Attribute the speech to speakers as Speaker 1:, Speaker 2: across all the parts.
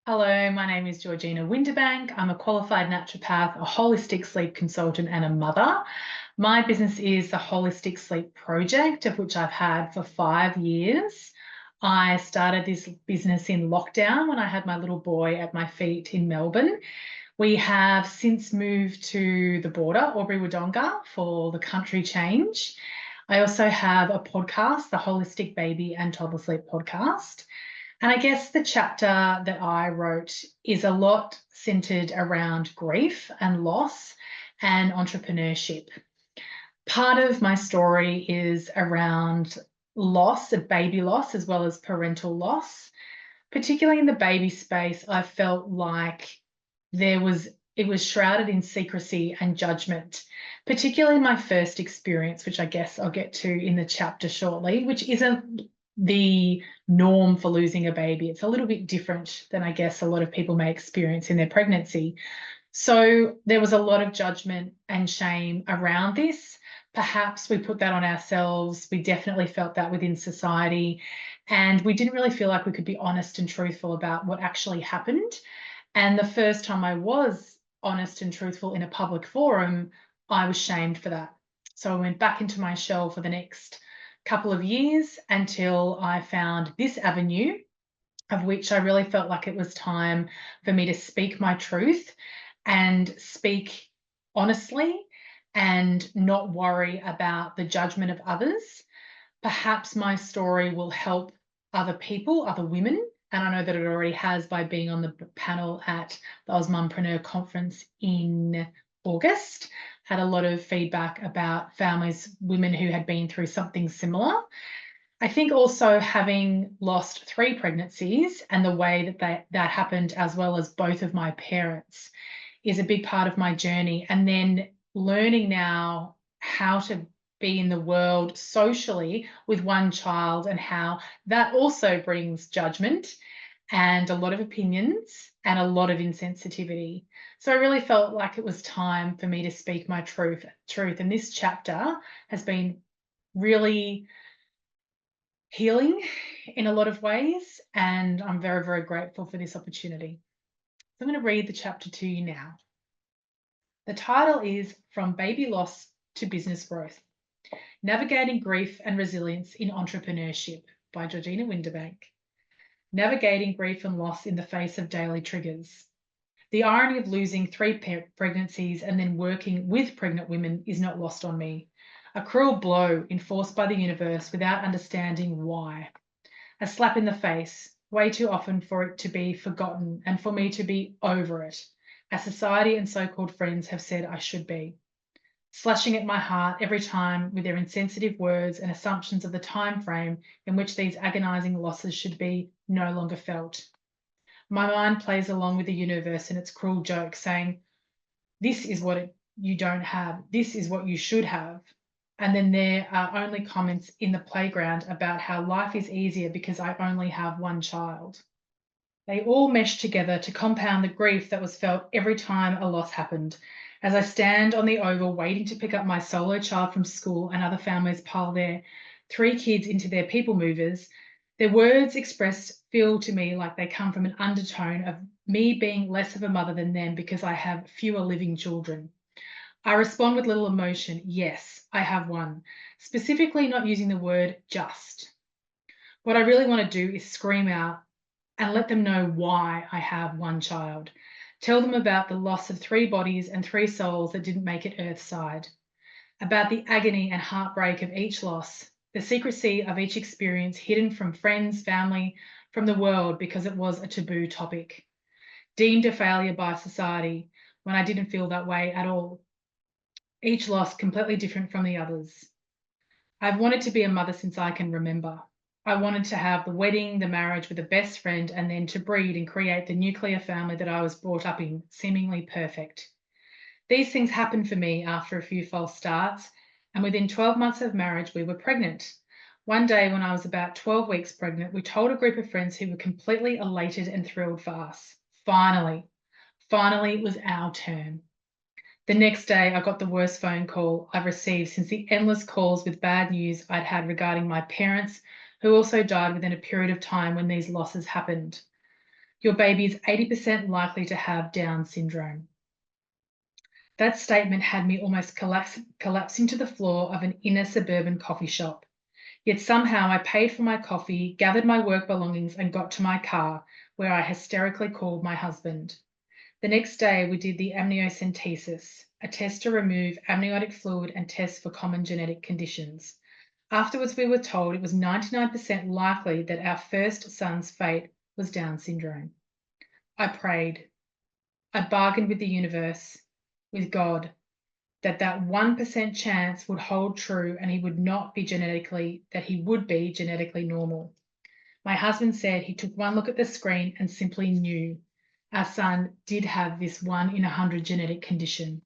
Speaker 1: Hello, my name is Georgina Windebank. I'm a qualified naturopath, a holistic sleep consultant, and a mother. My business is the Holistic Sleep Project, of which I've had for 5 years. I started this business in lockdown when I had my little boy at my feet in Melbourne. We have since moved to the border, Albury-Wodonga, for the country change. I also have a podcast, the Holistic Baby and Toddler Sleep Podcast. And I guess the chapter that I wrote is a lot centered around grief and loss and entrepreneurship. Part of my story is around loss, of baby loss, as well as parental loss. Particularly in the baby space, I felt like it was shrouded in secrecy and judgment, particularly my first experience, which I guess I'll get to in the chapter shortly, which isn't the norm for losing a baby. It's a little bit different than I guess a lot of people may experience in their pregnancy. So there was a lot of judgment and shame around this. Perhaps we put that on ourselves. We definitely felt that within society. And we didn't really feel like we could be honest and truthful about what actually happened. And the first time I was honest and truthful in a public forum, I was shamed for that. So I went back into my shell for the next couple of years until I found this avenue, of which I really felt like it was time for me to speak my truth and speak honestly and not worry about the judgment of others. Perhaps my story will help other people, other women, and I know that it already has by being on the panel at the Australian conference in August. Had a lot of feedback about families, women who had been through something similar. I think also having lost 3 pregnancies and the way that happened, as well as both of my parents, is a big part of my journey. And then learning now how to be in the world socially with one child and how that also brings judgment and a lot of opinions and a lot of insensitivity. So I really felt like it was time for me to speak my truth. And this chapter has been really healing in a lot of ways, and I'm very, very grateful for this opportunity. So I'm going to read the chapter to you now. The title is From Baby Loss to Business Growth: Navigating Grief and Resilience in Entrepreneurship by Georgina Windebank. Navigating grief and loss in the face of daily triggers. The irony of losing 3 pregnancies and then working with pregnant women is not lost on me. A cruel blow enforced by the universe without understanding why. A slap in the face, way too often for it to be forgotten and for me to be over it, as society and so-called friends have said I should be. Slashing at my heart every time with their insensitive words and assumptions of the time frame in which these agonizing losses should be no longer felt. My mind plays along with the universe and its cruel joke, saying, this is what you don't have, this is what you should have. And then there are only comments in the playground about how life is easier because I only have one child. They all mesh together to compound the grief that was felt every time a loss happened. As I stand on the oval waiting to pick up my solo child from school and other families pile their 3 kids into their people movers, their words expressed feel to me like they come from an undertone of me being less of a mother than them because I have fewer living children. I respond with little emotion. Yes, I have one, specifically not using the word just. What I really want to do is scream out and let them know why I have one child. Tell them about the loss of 3 bodies and 3 souls that didn't make it earthside. About the agony and heartbreak of each loss, the secrecy of each experience hidden from friends, family, from the world because it was a taboo topic. Deemed a failure by society when I didn't feel that way at all. Each loss completely different from the others. I've wanted to be a mother since I can remember. I wanted to have the wedding, the marriage with a best friend, and then to breed and create the nuclear family that I was brought up in, seemingly perfect. These things happened for me after a few false starts, and within 12 months of marriage, we were pregnant. One day when I was about 12 weeks pregnant, we told a group of friends who were completely elated and thrilled for us. Finally it was our turn. The next day, I got the worst phone call I've received since the endless calls with bad news I'd had regarding my parents, who also died within a period of time when these losses happened. Your baby is 80% likely to have Down syndrome. That statement had me almost collapsing to the floor of an inner suburban coffee shop. Yet somehow I paid for my coffee, gathered my work belongings, and got to my car, where I hysterically called my husband. The next day, we did the amniocentesis, a test to remove amniotic fluid and test for common genetic conditions. Afterwards, we were told it was 99% likely that our first son's fate was Down syndrome. I prayed. I bargained with the universe, with God, that 1% chance would hold true and he would be genetically normal. My husband said he took one look at the screen and simply knew our son did have this 1 in 100 genetic condition.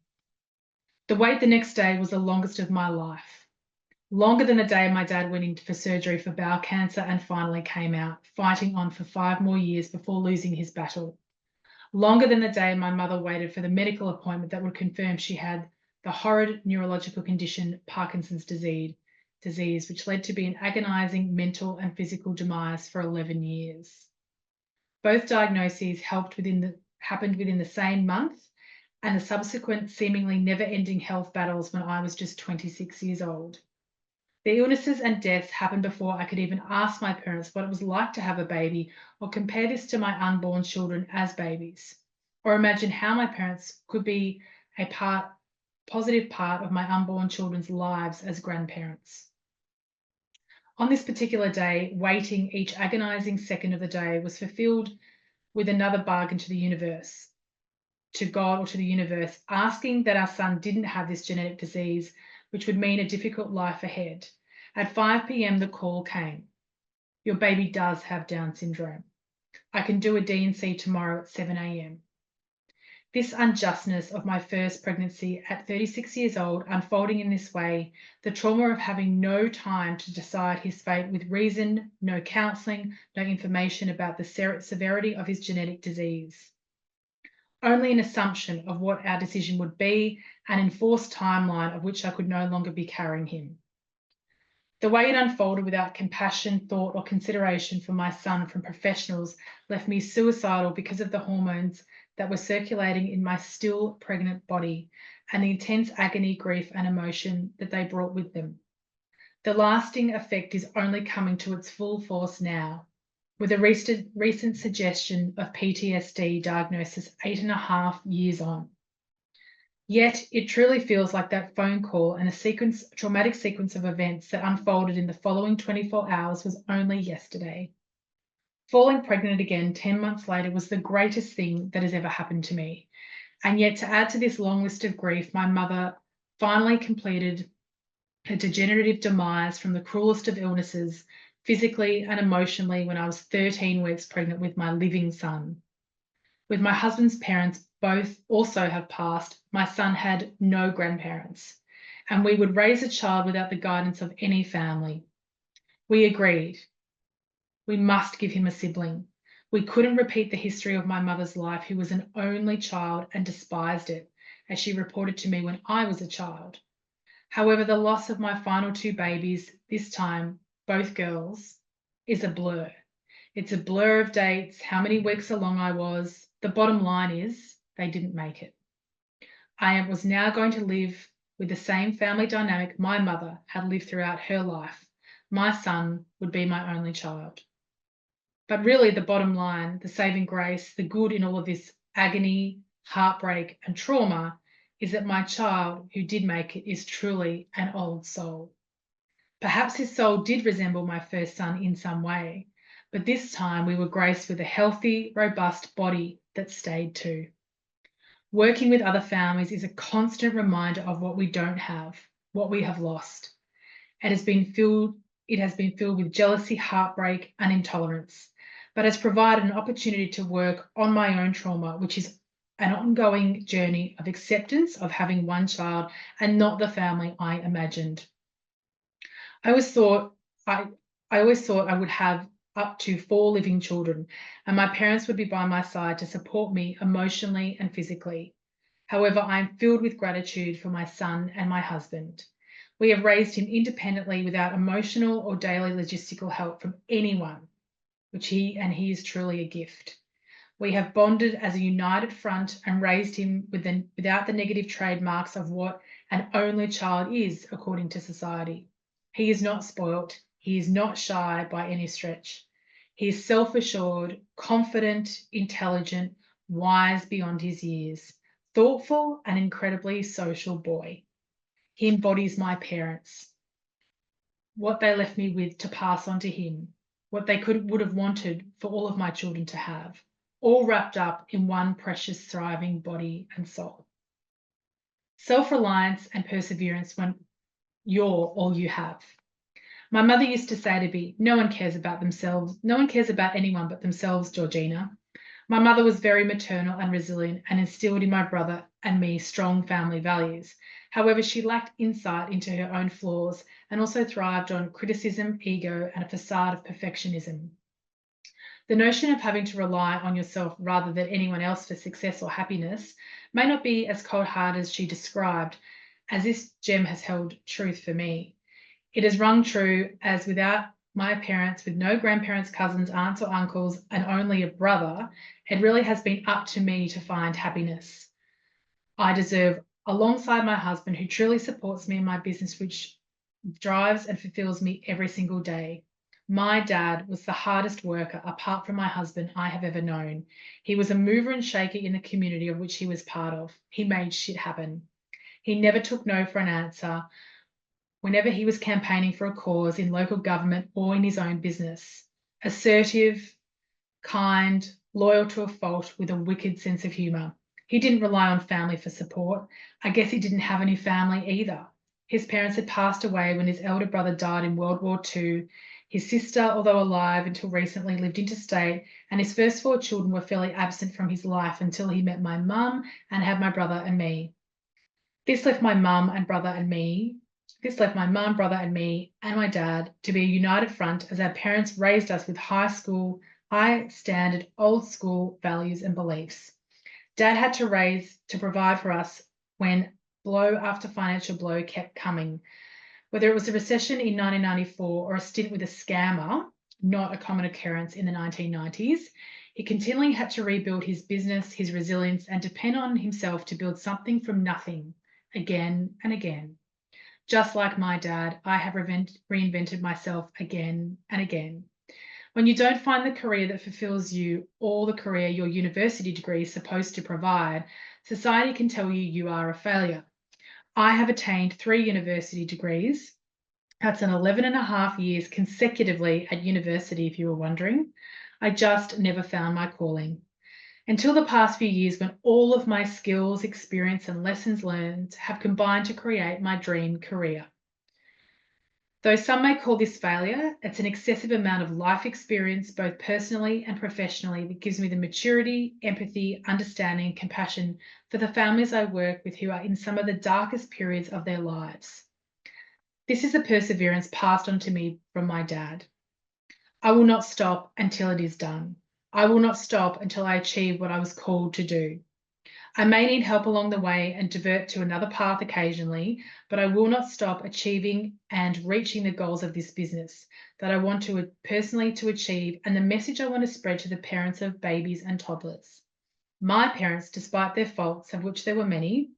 Speaker 1: The wait the next day was the longest of my life. Longer than the day my dad went in for surgery for bowel cancer and finally came out, fighting on for 5 more years before losing his battle. Longer than the day my mother waited for the medical appointment that would confirm she had the horrid neurological condition Parkinson's disease, which led to be an agonizing mental and physical demise for 11 years. Both diagnoses happened within the same month, and the subsequent seemingly never-ending health battles when I was just 26 years old. The illnesses and deaths happened before I could even ask my parents what it was like to have a baby or compare this to my unborn children as babies, or imagine how my parents could be a positive part of my unborn children's lives as grandparents. On this particular day, waiting each agonizing second of the day was fulfilled with another bargain to the universe, to God or to the universe, asking that our son didn't have this genetic disease, which would mean a difficult life ahead. At 5 p.m, the call came. Your baby does have Down syndrome. I can do a D&C tomorrow at 7 a.m. This unjustness of my first pregnancy at 36 years old unfolding in this way, the trauma of having no time to decide his fate with reason, no counselling, no information about the severity of his genetic disease. Only an assumption of what our decision would be, an enforced timeline of which I could no longer be carrying him. The way it unfolded without compassion, thought, or consideration for my son from professionals left me suicidal because of the hormones that were circulating in my still pregnant body and the intense agony, grief, and emotion that they brought with them. The lasting effect is only coming to its full force now, with a recent suggestion of PTSD diagnosis 8.5 years on. Yet it truly feels like that phone call and a traumatic sequence of events that unfolded in the following 24 hours was only yesterday. Falling pregnant again 10 months later was the greatest thing that has ever happened to me. And yet, to add to this long list of grief, my mother finally completed her degenerative demise from the cruelest of illnesses, physically and emotionally, when I was 13 weeks pregnant with my living son. With my husband's parents both also have passed, my son had no grandparents, and we would raise a child without the guidance of any family. We agreed. We must give him a sibling. We couldn't repeat the history of my mother's life, who was an only child and despised it, as she reported to me when I was a child. However, the loss of my final 2 babies, this time both girls, is a blur. It's a blur of dates, how many weeks along I was. The bottom line is they didn't make it. I was now going to live with the same family dynamic my mother had lived throughout her life. My son would be my only child. But really, the bottom line, the saving grace, the good in all of this agony, heartbreak, and trauma is that my child who did make it is truly an old soul. Perhaps his soul did resemble my first son in some way, but this time we were graced with a healthy, robust body that stayed too. Working with other families is a constant reminder of what we don't have, what we have lost. It has been filled with jealousy, heartbreak, and intolerance, but has provided an opportunity to work on my own trauma, which is an ongoing journey of acceptance of having one child and not the family I imagined. I always thought I would have up to 4 living children, and my parents would be by my side to support me emotionally and physically. However, I am filled with gratitude for my son and my husband. We have raised him independently without emotional or daily logistical help from anyone, he is truly a gift. We have bonded as a united front and raised him without the negative trademarks of what an only child is, according to society. He is not spoilt. He is not shy by any stretch. He is self-assured, confident, intelligent, wise beyond his years, thoughtful, and incredibly social boy. He embodies my parents, what they left me with to pass on to him, what they would have wanted for all of my children to have, all wrapped up in one precious, thriving body and soul. Self-reliance and perseverance when you're all you have. My mother used to say to me, no one cares about themselves. No one cares about anyone but themselves, Georgina. My mother was very maternal and resilient and instilled in my brother and me strong family values. However, she lacked insight into her own flaws and also thrived on criticism, ego, and a facade of perfectionism. The notion of having to rely on yourself rather than anyone else for success or happiness may not be as cold-hearted as she described, as this gem has held truth for me. It has rung true as without my parents, with no grandparents, cousins, aunts or uncles, and only a brother, it really has been up to me to find happiness. I deserve, alongside my husband, who truly supports me in my business, which drives and fulfills me every single day. My dad was the hardest worker, apart from my husband, I have ever known. He was a mover and shaker in the community of which he was part of. He made shit happen. He never took no for an answer whenever he was campaigning for a cause in local government or in his own business. Assertive, kind, loyal to a fault with a wicked sense of humour. He didn't rely on family for support. I guess he didn't have any family either. His parents had passed away when his elder brother died in World War II. His sister, although alive until recently, lived interstate, and his first 4 children were fairly absent from his life until he met my mum and had my brother and me. This left my mum, brother, and me, and my dad to be a united front as our parents raised us with high standard, old school values and beliefs. Dad had to provide for us when blow after financial blow kept coming. Whether it was a recession in 1994 or a stint with a scammer, not a common occurrence in the 1990s, he continually had to rebuild his business, his resilience, and depend on himself to build something from nothing again and again. Just like my dad, I have reinvented myself again and again. When you don't find the career that fulfills you or the career your university degree is supposed to provide, society can tell you you are a failure. I have attained 3 university degrees. That's an 11.5 years consecutively at university, if you were wondering. I just never found my calling. Until the past few years when all of my skills, experience, and lessons learned have combined to create my dream career. Though some may call this failure, it's an excessive amount of life experience, both personally and professionally, that gives me the maturity, empathy, understanding, and compassion for the families I work with who are in some of the darkest periods of their lives. This is a perseverance passed on to me from my dad. I will not stop until it is done. I will not stop until I achieve what I was called to do. I may need help along the way and divert to another path occasionally, but I will not stop achieving and reaching the goals of this business that I want to personally to achieve and the message I want to spread to the parents of babies and toddlers. My parents, despite their faults, of which there were many,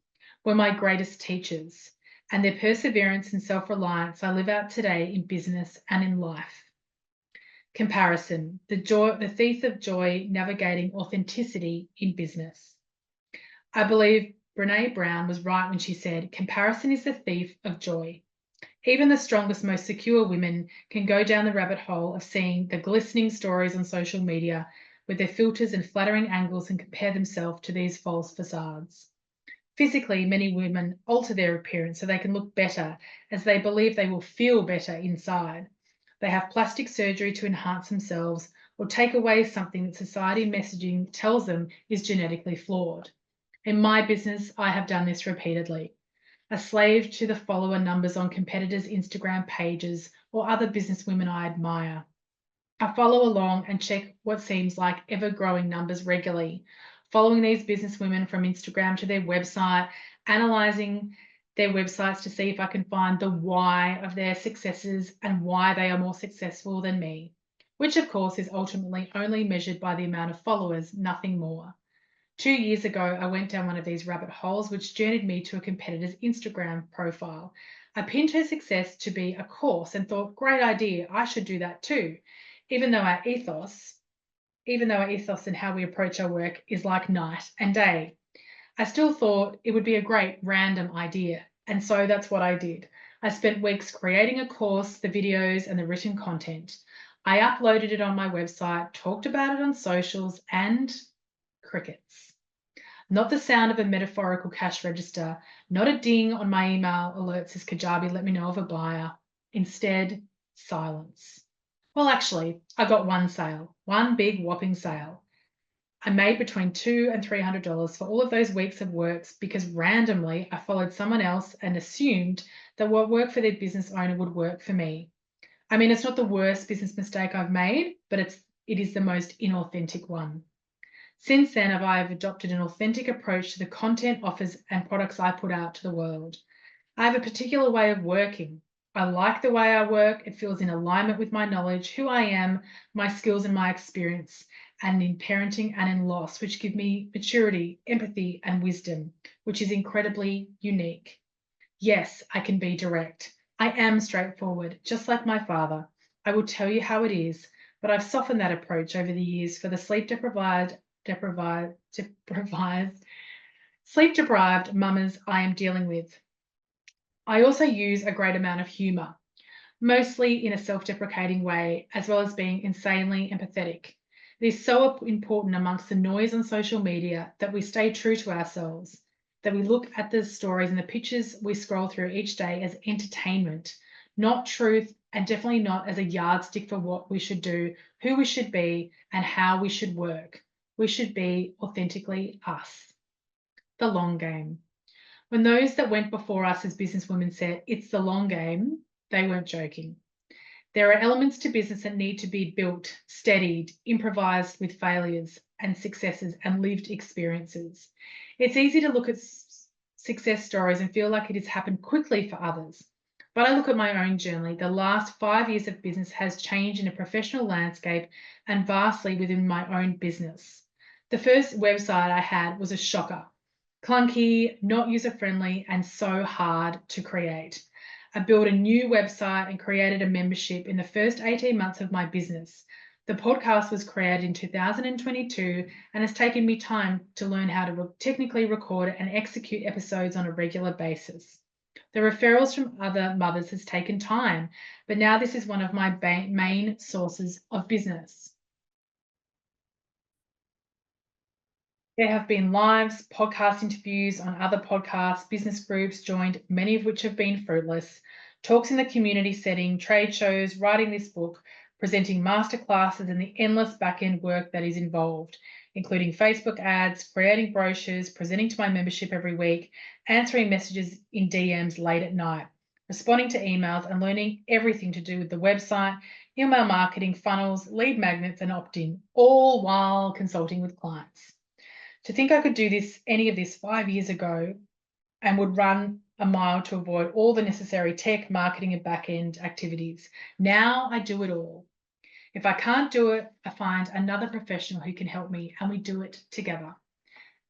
Speaker 1: were my greatest teachers, and their perseverance and self-reliance I live out today in business and in life. Comparison, the thief of joy, navigating authenticity in business. I believe Brené Brown was right when she said, comparison is the thief of joy. Even the strongest, most secure women can go down the rabbit hole of seeing the glistening stories on social media with their filters and flattering angles and compare themselves to these false facades. Physically, many women alter their appearance so they can look better as they believe they will feel better inside. They have plastic surgery to enhance themselves or take away something that society messaging tells them is genetically flawed. In my business, I have done this repeatedly. A slave to the follower numbers on competitors' Instagram pages or other businesswomen I admire. I follow along and check what seems like ever-growing numbers regularly, following these businesswomen from Instagram to their website, analysing their websites to see if I can find the why of their successes and why they are more successful than me. which of course is ultimately only measured by the amount of followers, nothing more. 2 years ago, I went down one of these rabbit holes, which journeyed me to a competitor's Instagram profile. I pinned her success to be a course and thought, great idea, I should do that too. Even though our ethos and how we approach our work is like night and day, I still thought it would be a great random idea. And so that's what I did. I spent weeks creating a course, the videos and the written content. I uploaded it on my website, talked about it on socials, and crickets. Not the sound of a metaphorical cash register, not a ding on my email alert says Kajabi, let me know of a buyer. Instead, silence. Well, actually, I got one sale, one big whopping sale. I made between $200 and $300 for all of those weeks of works because randomly I followed someone else and assumed that what worked for their business owner would work for me. I mean, it's not the worst business mistake I've made, but it is the most inauthentic one. Since then, I've adopted an authentic approach to the content, offers, and products I put out to the world. I have a particular way of working. I like the way I work. It feels in alignment with my knowledge, who I am, my skills and my experience, and in parenting and in loss, which give me maturity, empathy, and wisdom, which is incredibly unique. Yes, I can be direct. I am straightforward, just like my father. I will tell you how it is, but I've softened that approach over the years for the sleep deprived mamas I am dealing with. I also use a great amount of humour, mostly in a self-deprecating way, as well as being insanely empathetic. It is so important amongst the noise on social media that we stay true to ourselves, that we look at the stories and the pictures we scroll through each day as entertainment, not truth, and definitely not as a yardstick for what we should do, who we should be, and how we should work. We should be authentically us. The long game. When those that went before us as businesswomen said, it's the long game, they weren't joking. There are elements to business that need to be built, steadied, improvised with failures and successes and lived experiences. It's easy to look at success stories and feel like it has happened quickly for others. But I look at my own journey. The last 5 years of business has changed in a professional landscape and vastly within my own business. The first website I had was a shocker. Clunky, not user-friendly, and so hard to create. I built a new website and created a membership in the first 18 months of my business. The podcast was created in 2022 and has taken me time to learn how to technically record and execute episodes on a regular basis. The referrals from other mothers has taken time, but now this is one of my main sources of business. There have been lives, podcast interviews on other podcasts, business groups joined, many of which have been fruitless, talks in the community setting, trade shows, writing this book, presenting masterclasses, and the endless back-end work that is involved, including Facebook ads, creating brochures, presenting to my membership every week, answering messages in DMs late at night, responding to emails, and learning everything to do with the website, email marketing, funnels, lead magnets, and opt-in, all while consulting with clients. To think I could do any of this 5 years ago and would run a mile to avoid all the necessary tech, marketing, and back-end activities. Now I do it all. If I can't do it, I find another professional who can help me and we do it together.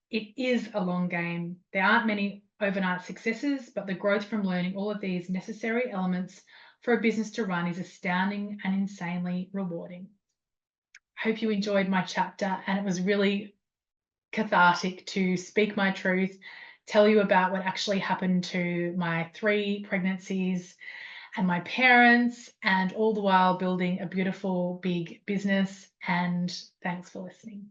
Speaker 1: It is a long game. There aren't many overnight successes, but the growth from learning all of these necessary elements for a business to run is astounding and insanely rewarding. I hope you enjoyed my chapter, and it was really cathartic to speak my truth, tell you about what actually happened to my 3 pregnancies and my parents, and all the while building a beautiful big business. And thanks for listening.